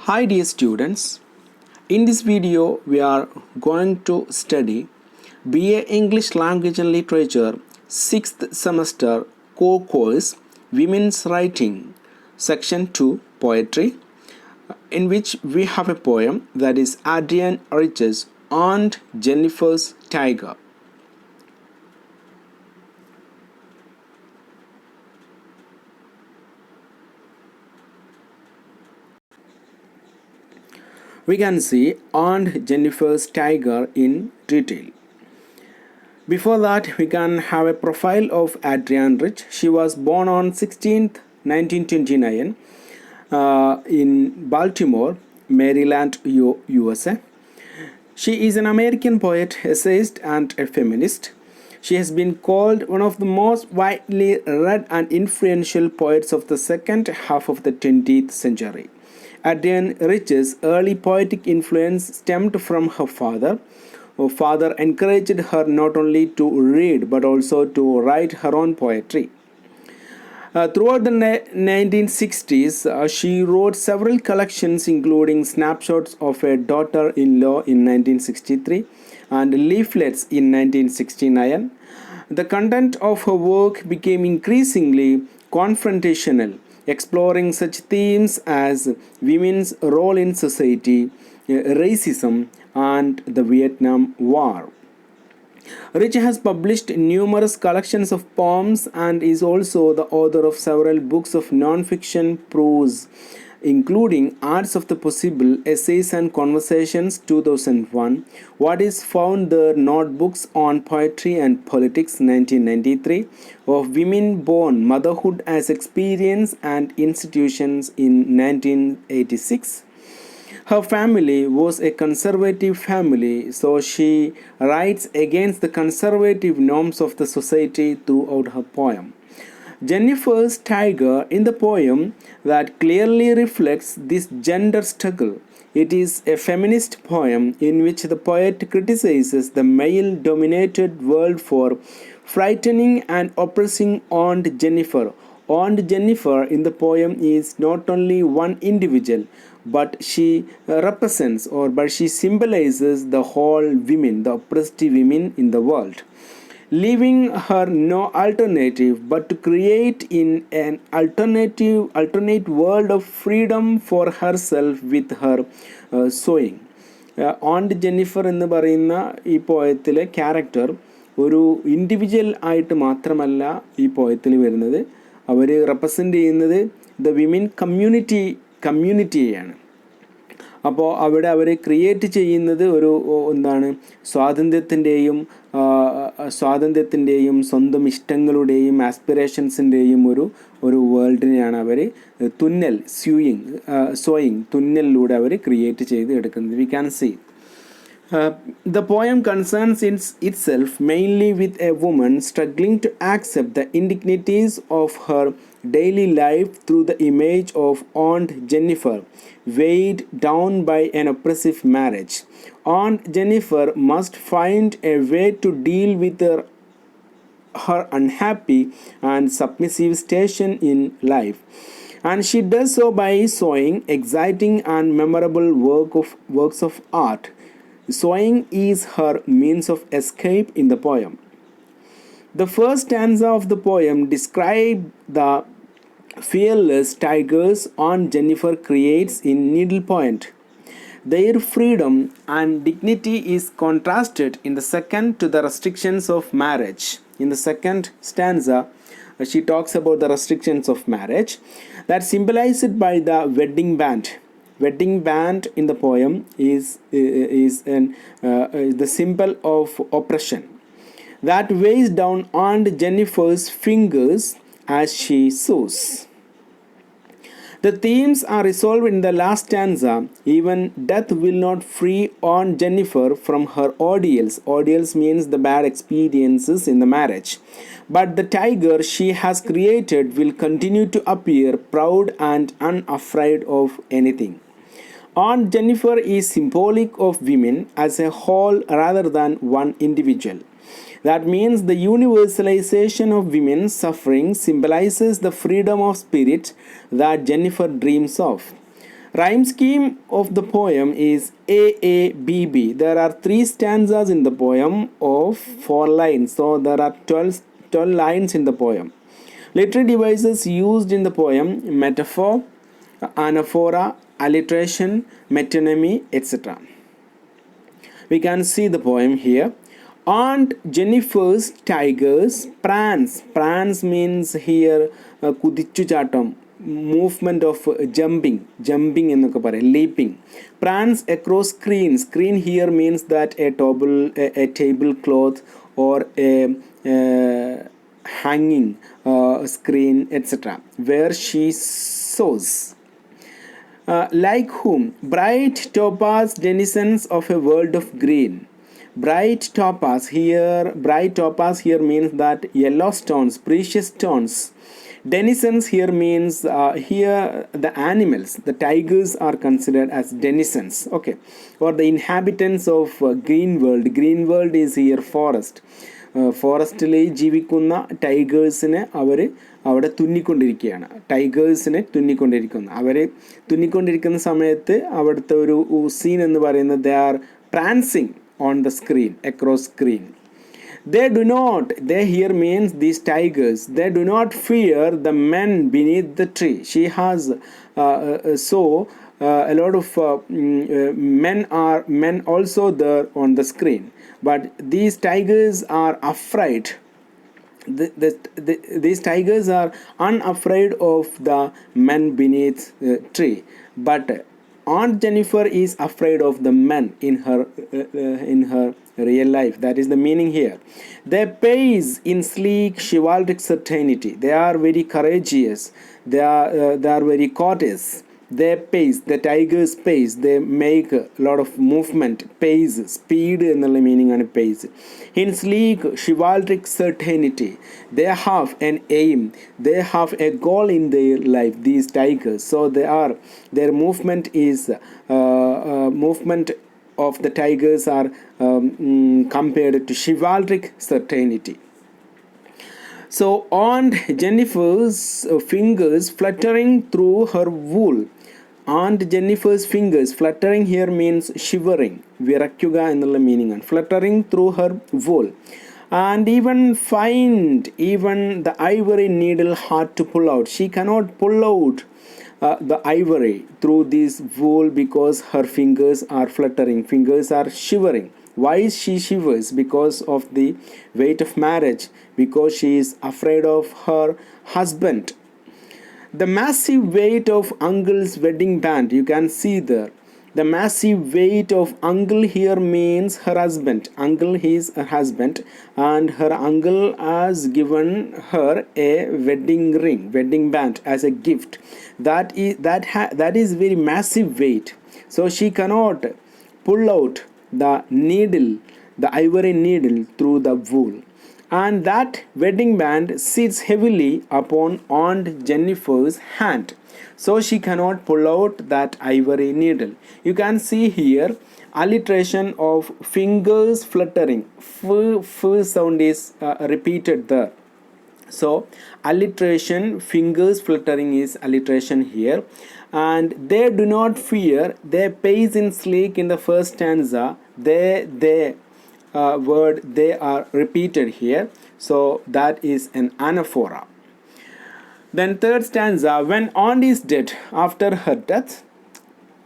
Hi dear students, in this video we are going to study BA English Language and Literature 6th semester core course Women's Writing section 2 Poetry, in which we have a poem that is Adrian Rich's Aunt Jennifer's Tiger. We can see Aunt Jennifer's Tiger in detail. Before that, we can have a profile of Adrian Rich. She was born on 16th, 1929 in Baltimore, Maryland, USA. She is an American poet, essayist, and a feminist. She has been called one of the most widely read and influential poets of the second half of the 20th century. Adrian Rich's early poetic influence stemmed from her father. Her father encouraged her not only to read but also to write her own poetry. Throughout the 1960s, she wrote several collections including Snapshots of a Daughter-in-Law in 1963 and Leaflets in 1969. The content of her work became increasingly confrontational, exploring such themes as women's role in society, racism, and the Vietnam War. Rich has published numerous collections of poems and is also the author of several books of non-fiction prose, including Arts of the Possible, Essays and Conversations 2001, What is Found There, Notebooks on Poetry and Politics 1993, Of Women Born, Motherhood as Experience and Institutions in 1986. Her family was a conservative family, so she writes against the conservative norms of the society throughout her poem. Jennifer's Tiger in the poem that clearly reflects this gender struggle. It is a feminist poem in which the poet criticizes the male-dominated world for frightening and oppressing Aunt Jennifer. Aunt Jennifer in the poem is not only one individual, but she represents but she symbolizes the whole women, the oppressed women in the world, leaving her no alternative but to create in an alternate world of freedom for herself with her sewing. Onto Jennifer എന്ന് പറയുന്ന ഈ പോയത്തിലെ character ഒരു individual ആയിട്ട് മാത്രമല്ല ഈ പോയത്തിൽ വരുന്നത്. അവർ represent ചെയ്യുന്നത് the women കമ്മ്യൂണിറ്റിയെയാണ്. അപ്പോൾ അവിടെ അവർ ക്രിയേറ്റ് ചെയ്യുന്നത് ഒരു എന്താണ് സ്വാതന്ത്ര്യത്തിൻ്റെയും സ്വന്തം ഇഷ്ടങ്ങളുടെയും ആസ്പിറേഷൻസിൻ്റെയും ഒരു വേൾഡിനെയാണ് അവർ തുന്നലിലൂടെ അവർ ക്രിയേറ്റ് ചെയ്ത് എടുക്കുന്നത്. We can see the poem concerns itself mainly with a woman struggling to accept the indignities of her daily life through the image of Aunt Jennifer, weighed down by an oppressive marriage. Aunt Jennifer must find a way to deal with her unhappy and submissive station in life. And she does so by sewing exciting and memorable works of art. Sewing is her means of escape in the poem. The first stanza of the poem describes the fearless tigers Aunt Jennifer creates in needlepoint. Their freedom and dignity is contrasted in the second to the restrictions of marriage. In the second stanza, she talks about the restrictions of marriage that symbolized by the wedding band. Wedding band in the poem is the symbol of oppression that weighs down Aunt Jennifer's fingers as she sews. The themes are resolved in the last stanza. Even death will not free Aunt Jennifer from her ordeals. Ordeals means the bad experiences in the marriage. But the tiger she has created will continue to appear proud and unafraid of anything. Aunt Jennifer is symbolic of women as a whole rather than one individual. That means the universalization of women's suffering symbolizes the freedom of spirit that Jennifer dreams of. Rhyme scheme of the poem is AABB. There are 3 stanzas in the poem of 4 lines. So there are 12 lines in the poem. Literary devices used in the poem: metaphor, anaphora, alliteration, metonymy, etc. We can see the poem here. Aunt Jennifer's tigers prance. Prance means here kudichu chatam, movement of jumping എന്നൊക്കെ പറയാം, leaping. Prance across screen. Screen here means that a tablecloth or a hanging screen, etc., where she sews. Like whom? Bright topaz, denizens of a world of green. Bright topaz here means that yellow stones, precious stones. Denizens here means here the animals, the tigers are considered as denizens, okay, or the inhabitants of green world. Green world is here forest. ഫോറസ്റ്റിൽ ജീവിക്കുന്ന ടൈഗേഴ്സിനെ അവർ അവിടെ തുന്നിക്കൊണ്ടിരിക്കുകയാണ്. ടൈഗേഴ്സിനെ തുന്നിക്കൊണ്ടിരിക്കുന്നു. അവർ തുന്നിക്കൊണ്ടിരിക്കുന്ന സമയത്ത് അവിടുത്തെ ഒരു scene എന്ന് പറയുന്നത് they are prancing on the screen, across screen. They here means these tigers, they do not fear the men beneath the tree. She has a lot of men also there on the screen, but these tigers are afraid. These tigers are unafraid of the men beneath the tree, but Aunt Jennifer is afraid of the men in her real life. That is the meaning here. They pace in sleek chivalric certainty. They are very courageous. They are very courteous. They pace. The tigers pace. They make a lot of movement. Pace, speed എന്നുള്ള meaning ആണ് pace. In sleek chivalric certainty, they have an aim. They have a goal in their life. These tigers. So their movement is movement of the tigers are compared to chivalric certainty. So Aunt Jennifer's fingers fluttering through her wool. Aunt Jennifer's fingers, fluttering here means shivering, വിറയ്ക്കുക എന്നുള്ള meaning ആണ്. Fluttering through her wool. And even the ivory needle hard to pull out. She cannot pull out the ivory through this wool because her fingers are fluttering, fingers are shivering. Why she shivers? Because of the weight of marriage, because she is afraid of her husband. The massive weight of uncle's wedding band, you can see there. The massive weight of uncle here means her husband. Uncle is her husband, and her uncle has given her a wedding ring, wedding band as a gift. That is very massive weight. So she cannot pull out the needle, the ivory needle through the wool. And that wedding band sits heavily upon Aunt Jennifer's hand. So she cannot pull out that ivory needle. You can see here alliteration of fingers fluttering. F sound is repeated there. So alliteration, fingers fluttering is alliteration here. And they do not fear, they pace in sleek in the first stanza. They word they are repeated here, so that is an anaphora. Then third stanza, when Aunt is dead, after her death,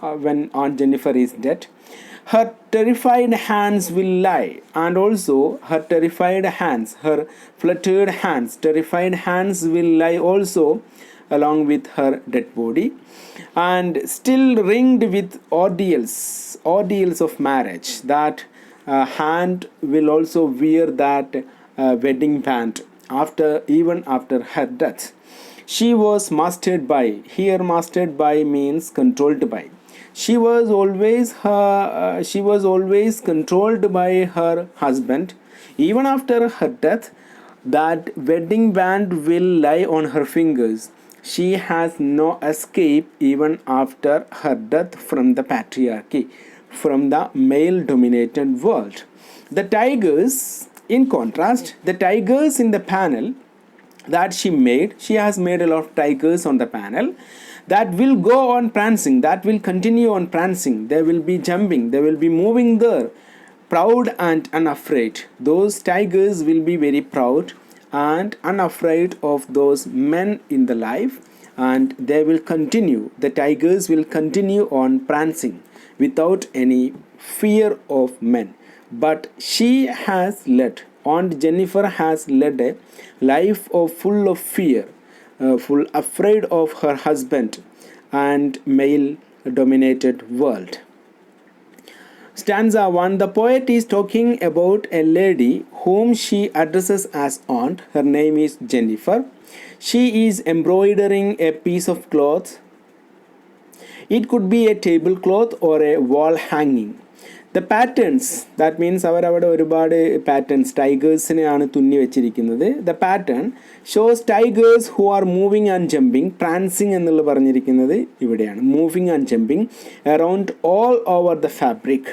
when Aunt Jennifer is dead, her terrified hands will lie, and also her terrified hands, her fluttered hands, terrified hands will lie also along with her dead body, and still ringed with ordeals of marriage. That hand will also wear that wedding band even after her death. She was mastered by. Here mastered by means controlled by. She was always controlled by her husband. Even after her death, that wedding band will lie on her fingers. She has no escape even after her death from the patriarchy, from the male dominated world. The tigers, in contrast, the tigers in the panel that she has made a lot of tigers on the panel. that will go on prancing, that will continue on prancing. They will be jumping, they will be moving there, proud and unafraid. Those tigers will be very proud and unafraid of those men in the life, and they will continue, the tigers will continue on prancing without any fear of men. But she has led, Aunt Jennifer has led a life of full of fear, full afraid of her husband and male dominated world. Stanza 1. The poet is talking about a lady whom she addresses as aunt. Her name is Jennifer. She is embroidering a piece of cloth. It could be a tablecloth or a wall hanging. The patterns, that means അവരവിടെ ഒരുപാട് patterns, ടൈഗേഴ്സിനെയാണ് തുന്നി വെച്ചിരിക്കുന്നത്. The pattern shows tigers who are moving and jumping. Prancing എന്നുള്ള പറഞ്ഞിരിക്കുന്നത് ഇവിടെയാണ്. Moving and jumping around all over the fabric.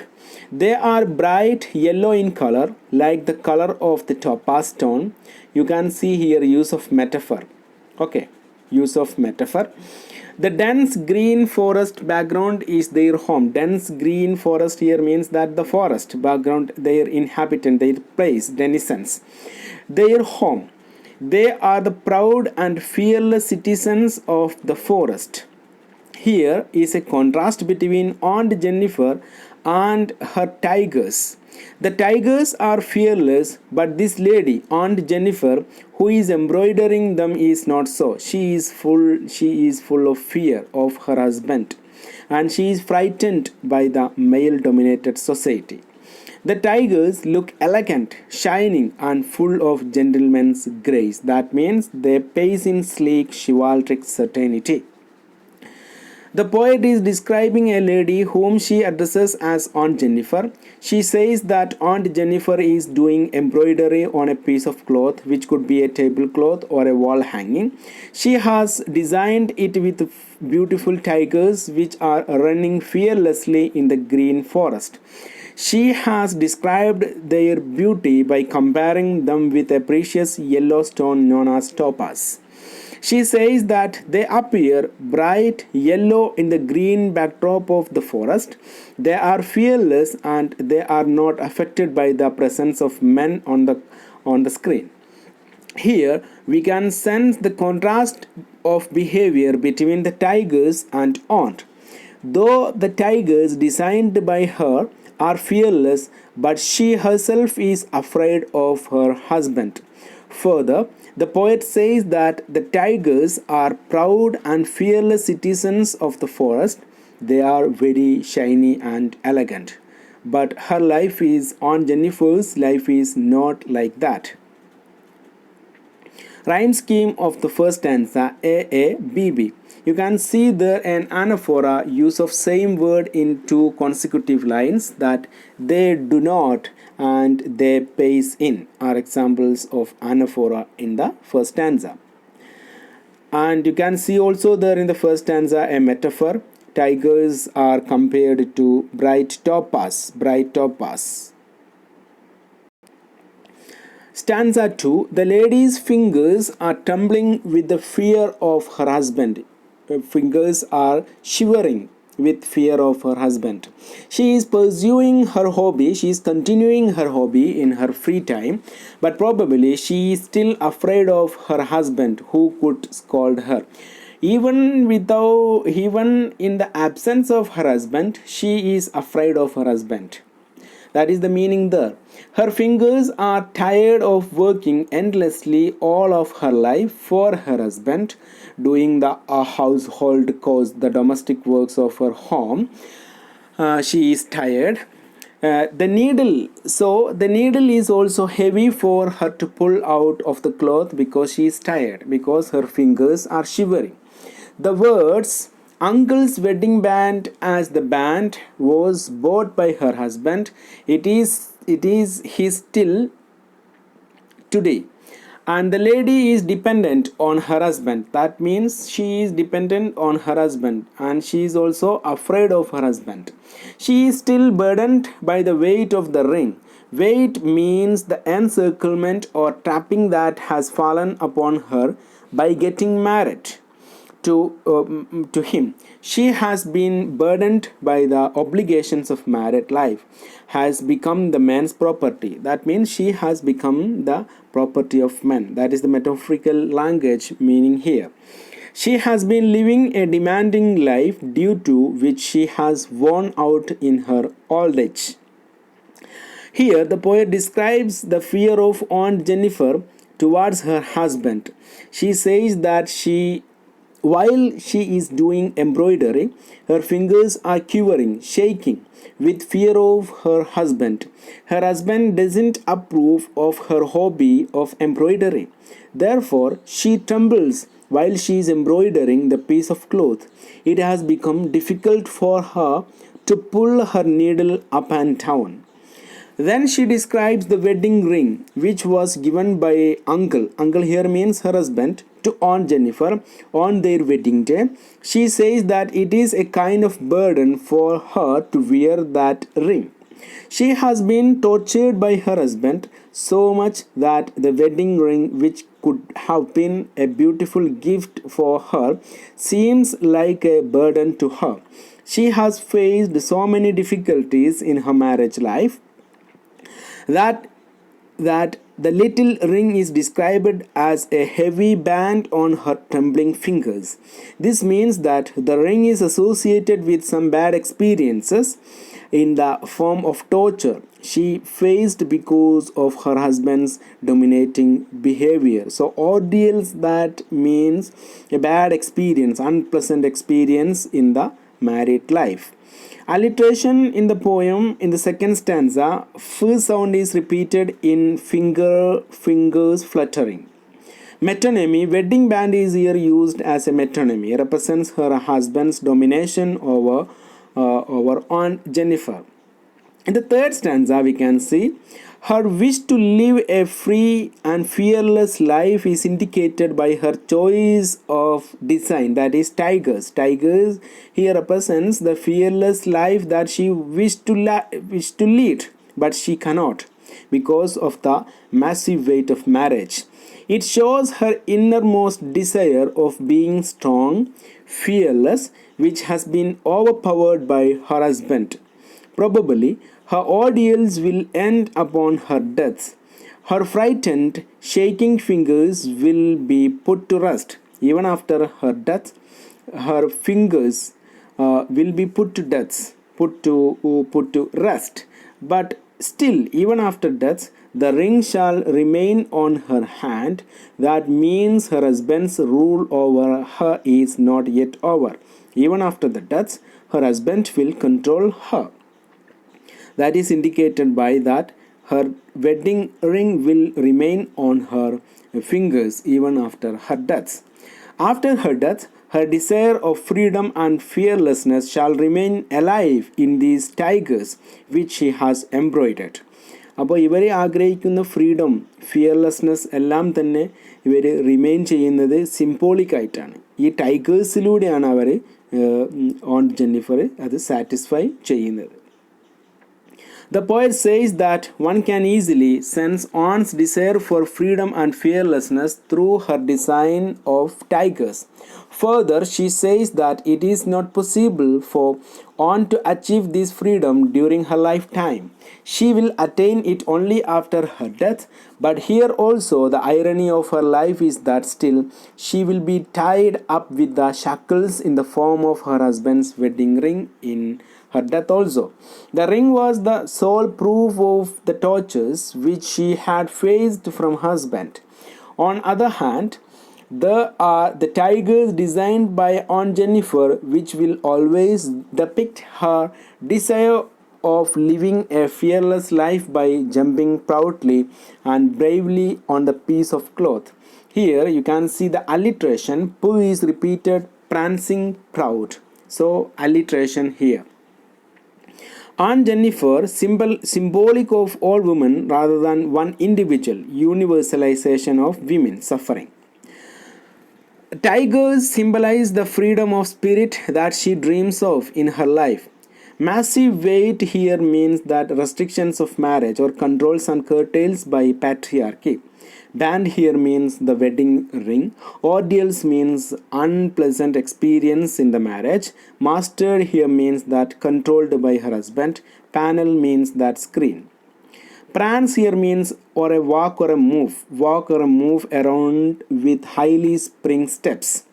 They are bright yellow in color, like the color of the topaz stone. You can see here use of metaphor. Okay, use of metaphor. The dense green forest background is their home. Dense green forest here means that the forest background, their inhabitant, their place, denizens, their home. They are the proud and fearless citizens of the forest. Here is a contrast between Aunt Jennifer and her tigers. The tigers are fearless, but this lady, Aunt Jennifer, who is embroidering them, is not so. She is full of fear of her husband, and she is frightened by the male dominated society. The tigers look elegant, shining, and full of gentleman's grace. That means they pace in sleek chivalric certainty. The poet is describing a lady whom she addresses as Aunt Jennifer. She says that Aunt Jennifer is doing embroidery on a piece of cloth, which could be a tablecloth or a wall hanging. She has designed it with beautiful tigers which are running fearlessly in the green forest. She has described their beauty by comparing them with a precious yellow stone known as topaz. She says that they appear bright yellow in the green backdrop of the forest. They are fearless and they are not affected by the presence of men on the screen. Here we can sense the contrast of behavior between the tigers and aunt. Though the tigers designed by her are fearless, but she herself is afraid of her husband. Further, the poet says that the tigers are proud and fearless citizens of the forest. They are very shiny and elegant. But her life is, Aunt Jennifer's life is not like that. Rhyme scheme of the first stanza, A, B, B. You can see there an anaphora, use of same word in two consecutive lines, that they do not and they pace in are examples of anaphora in the first stanza. And you can see also there in the first stanza a metaphor. Tigers are compared to bright topaz. Stanza 2. The lady's fingers are trembling with the fear of her husband. Her fingers are shivering with fear of her husband. She is pursuing her hobby, she is continuing her hobby in her free time, but probably she is still afraid of her husband who could scold her. Even in the absence of her husband, she is afraid of her husband. That is the meaning there. Her fingers are tired of working endlessly all of her life for her husband, doing the household chores, the domestic works of her home. She is tired. The needle is also heavy for her to pull out of the cloth because she is tired, because her fingers are shivering. The words Uncle's wedding band as the band was bought by her husband. It is his still today. And the lady is dependent on her husband. That means she is dependent on her husband and she is also afraid of her husband. She is still burdened by the weight of the ring. Weight means the encirclement or trapping that has fallen upon her by getting married. to him. She has been burdened by the obligations of married life, has become the man's property. That means she has become the property of men. That is the metaphorical language meaning here. She has been living a demanding life due to which she has worn out in her old age. Here, the poet describes the fear of Aunt Jennifer towards her husband. She says that while she is doing embroidery, her fingers are quivering, shaking with fear of her husband. Her husband doesn't approve of her hobby of embroidery. Therefore, she trembles while she is embroidering the piece of cloth. It has become difficult for her to pull her needle up and down. Then she describes the wedding ring which was given by uncle. Uncle here means her husband to Aunt Jennifer on their wedding day. She says that it is a kind of burden for her to wear that ring. She has been tortured by her husband so much that the wedding ring, which could have been a beautiful gift for her, seems like a burden to her. She has faced so many difficulties in her marriage life that the little ring is described as a heavy band on her trembling fingers. This means that the ring is associated with some bad experiences in the form of torture she faced because of her husband's dominating behavior. So ordeals, that means a bad experience, unpleasant experience in the married life. Alliteration in the poem in the second stanza, first sound is repeated in fingers fluttering. Metonymy, wedding band is here used as a metonymy. It represents her husband's domination over Aunt Jennifer. In the third stanza, we can see her wish to live a free and fearless life is indicated by her choice of design, that is tigers. Tigers here represents the fearless life that she wished to lead, but she cannot because of the massive weight of marriage. It shows her innermost desire of being strong, fearless, which has been overpowered by her husband. Probably her ordeals will end upon her death. Her frightened, shaking fingers will be put to rest. Even after her death, her fingers will be put to rest. But still, even after death, the ring shall remain on her hand. That means her husband's rule over her is not yet over. Even after the death, her husband will control her. That is indicated by that her wedding ring will remain on her fingers even after her death. After her death, her desire of freedom and fearlessness shall remain alive in these tigers which she has embroidered. അപ്പോൾ ഇവരെ ആഗ്രഹിക്കുന്ന freedom, fearlessness എല്ലാം തന്നെ ഇവർ remain ചെയ്യുന്നത് symbolic ആയിട്ടാണ്. ഈ ടൈഗേഴ്സിലൂടെയാണ് അവർ on Jennifer അത് സാറ്റിസ്ഫൈ ചെയ്യുന്നത്. The poet says that one can easily sense Aunt's desire for freedom and fearlessness through her design of tigers. Further, she says that it is not possible for Aunt to achieve this freedom during her lifetime. She will attain it only after her death. But here also the irony of her life is that still she will be tied up with the shackles in the form of her husband's wedding ring in her death also. The ring was the sole proof of the tortures which she had faced from husband. On other hand, there are the tigers designed by Aunt Jennifer, which will always depict her desire of living a fearless life by jumping proudly and bravely on the piece of cloth. Here you can see the alliteration. Pu is repeated, prancing, proud. So alliteration here. Aunt Jennifer, symbolic of all women rather than one individual, universalization of women suffering. Tigers symbolize the freedom of spirit that she dreams of in her life. Massive weight here means that restrictions of marriage or controls and curtails by patriarchy. Banned here means the wedding ring. Ordeals means unpleasant experience in the marriage. Mastered here means that controlled by her husband. Panel means that screen. Prance here means or a walk or a move. Walk or a move around with highly spring steps.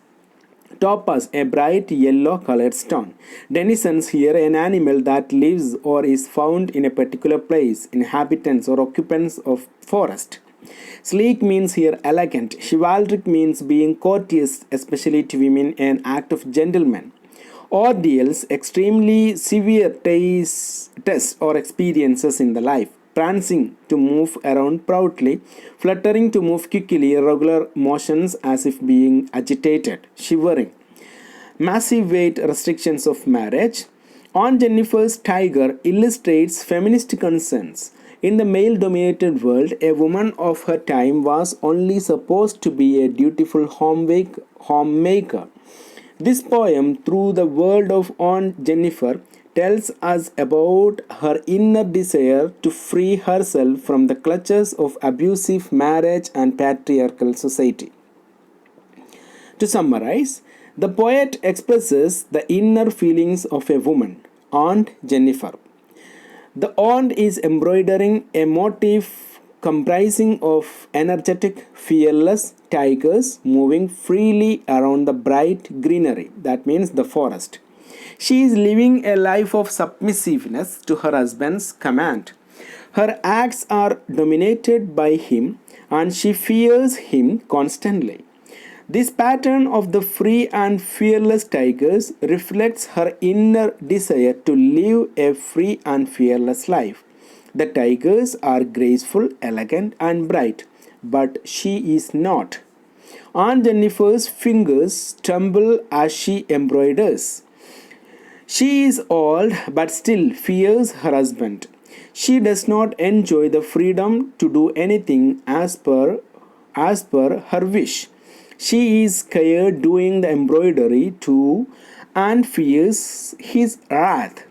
Topaz, a bright yellow colored stone. Denizens here, an animal that lives or is found in a particular place, inhabitants or occupants of forest. Sleek means here elegant. Chivalric means being courteous, especially to women, an act of gentleman. Ordeals, extremely severe tests or experiences in the life. Prancing, to move around proudly. Fluttering, to move quickly, irregular motions as if being agitated. Shivering. Massive weight restrictions of marriage. On Jennifer's tiger illustrates feminist concerns. In the male dominated world, a woman of her time was only supposed to be a dutiful homemaker. This poem, through the world of Aunt Jennifer, tells us about her inner desire to free herself from the clutches of abusive marriage and patriarchal society. To summarize, the poet expresses the inner feelings of a woman, Aunt Jennifer. The aunt is embroidering a motif comprising of energetic, fearless tigers moving freely around the bright greenery, that means the forest. She is living a life of submissiveness to her husband's command. Her acts are dominated by him and she fears him constantly. This pattern of the free and fearless tigers reflects her inner desire to live a free and fearless life. The tigers are graceful, elegant, and bright, but she is not. Aunt Jennifer's fingers tremble as she embroiders. She is old but still fears her husband. She does not enjoy the freedom to do anything as per her wish. She is scared doing the embroidery too and fears his wrath.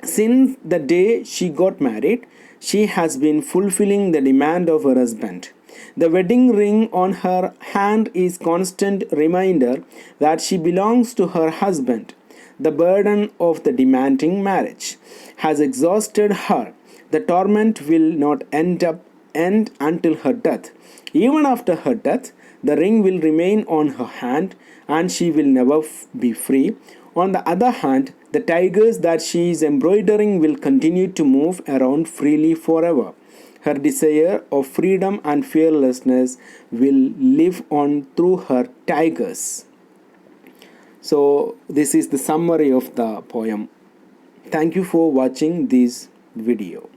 Since the day she got married, she has been fulfilling the demand of her husband. The wedding ring on her hand is constant reminder that she belongs to her husband. The burden of the demanding marriage has exhausted her. The torment will not end until her death. Even after her death, the ring will remain on her hand and she will never be free. On the other hand, the tigers that she is embroidering will continue to move around freely forever. Her desire of freedom and fearlessness will live on through her tigers. So, this is the summary of the poem. Thank you for watching this video.